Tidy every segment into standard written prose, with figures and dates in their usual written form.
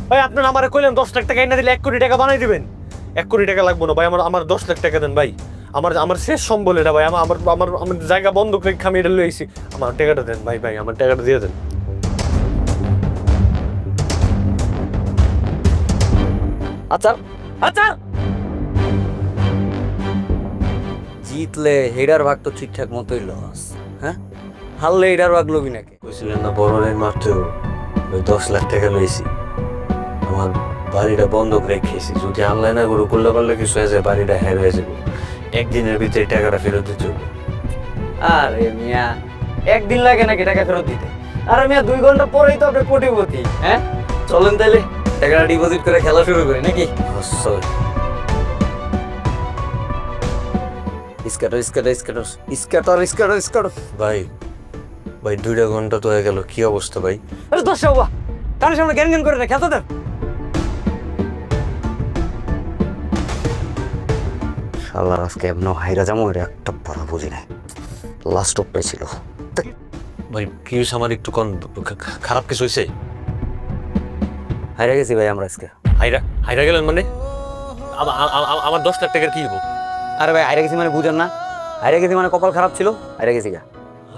ভাই আপনার আমারে কইলেন 10 লাখ টাকা এনে দিলে 1 কোটি টাকা বানাই দিবেন। 1 কোটি টাকা লাগবে না ভাই, আমার 10 লাখ টাকা দেন ভাই। আমার শেষ সম্বল এটা ভাই, আমার জায়গা বন্ধক রেখে আমি এটা লইছি। আমার টাকাটা দেন ভাই, আমার টাকাটা দিয়ে দেন। আচ্ছা আচ্ছা, জিতলে হেডার ভাগ তো ঠিকঠাক মতোই লস, হ্যাঁ? হারলে হেডার ভাগ লবি নাকি? কইছিলেন না বড় রেন মাত্র ওই 10 লাখ টাকা লইছি, আমার বাড়িটা বন্ধক রেখেছি। যদি আনলাইন না গরু করলে কিছু হয়ে যায়, বাড়িটা হ্যার হয়ে যাবে। একদিনের ভিতরে টাকাটা ফেরত দিতে হবে। আরে মিয়া, একদিন লাগে নাকি টাকা ফেরত দিতে? আরে মিয়া 2 ঘন্টা পরেই তো আপনি কোটিপতি, হ্যাঁ? চলেন তাইলে টাকাটা ডিপোজিট করে খেলা শুরু করি নাকি? আচ্ছা স্কাটার। ভাই, 2 ঘন্টা তো হয়ে গেল, কি অবস্থা ভাই? আরে দশ বাবা, কারোর সামনে জ্ঞান জ্ঞান করে না, খেলতে দেন। শালার আজকে এমন হাইরা যাবো, এটা একটা পড়া বুঝি না। লাস্ট অপটাই ছিল। ভাই কি হয়েছে আমার একটু খারাপ কিছু হয়েছে? হাইরা গেছি ভাই আমরা আজকে। হাইরা গেলেন মানে? আমার 10 লাখ টাকার কি হবো? আরে ভাই হাইরা গেছি মানে বুঝেন না? হাইরা গেছি মানে কপাল খারাপ ছিল, হাইরা গেছি গা।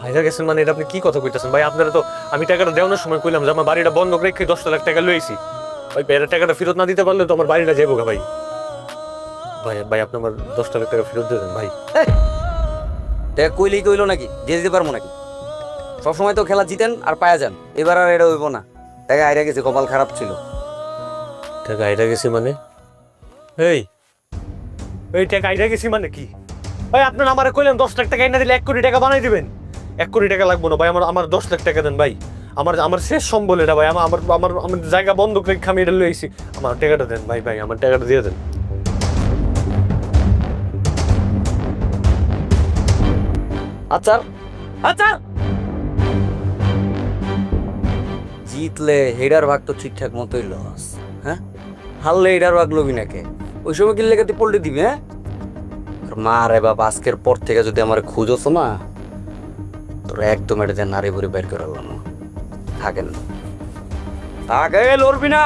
হাইরা গেছেন মানে এটা আপনি কি কথা কইতেছেন ভাই? আপনারা তো, আমি টাকাটা দেওয়ানোর সময় কইলাম যে আমার বাড়িটা বন্ধক রেখে 10 লাখ টাকা লইছি ভাই। টাকাটা ফেরত না দিতে পারলে তো আমার বাড়িটা যাবো গা ভাই। ভাই আপনি আমার 10 লাখ টাকা ফেরত দিয়ে দেন ভাই। টাকা কইলেই কইলো নাকি দিয়ে দিতে পারবো নাকি? সবসময় তো খেলা জিতেন আর পায়া যান, এবার আর এটা হইব না। টাকা হাইরা গেছে, কপাল খারাপ ছিল। টাকা হাইরা গেছে মানে? এই টাকা হাইরা গেছি মানে কি? ভাই আপনার আমারে কইলেন 10 লাখ টাকা এনে দিলে 1 কোটি টাকা বানাই দিবেন। 1 কোটি টাকা লাগবে না ভাই, আমার 10 লাখ টাকা দেন ভাই। আমার শেষ সম্বল এটা ভাই, আমার জায়গা বন্ধক রেখে আমি এটা লইছি। আমার টাকাটা দেন ভাই, আমার টাকাটা দিয়ে দেন। আচ্ছা আচ্ছা, জিতলে হেডার ভাগ তো ঠিকঠাক মতোই লস, হ্যাঁ? হারলে হেডার ভাগ লবি নাকি? ওই সময় কিনলে তুই পল্টে দিবি, হ্যাঁ? মা রে বাবা, আজকের পর থেকে যদি আমার খুঁজোস না, তোর একদম এটা যে নারী ভরে বের করে আনলাম। থাকেন থাকে, লড়বি না।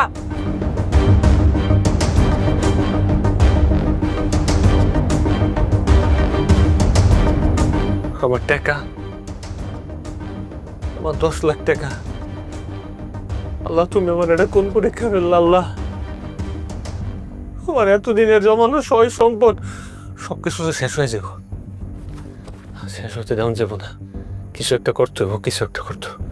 আমার টাকা, আমার 10 লাখ টাকা, আল্লাহ তুমি আমার এটা কোন পরীক্ষা ফেললে আল্লাহ? আমার এতদিনের জমানো সয় সম্পদ সবকিছু শেষ হয়ে যাবো, শেষ হতে দেওয়া যাবো না। কিছু একটা করতে হবে, কিছু একটা করতে হবে।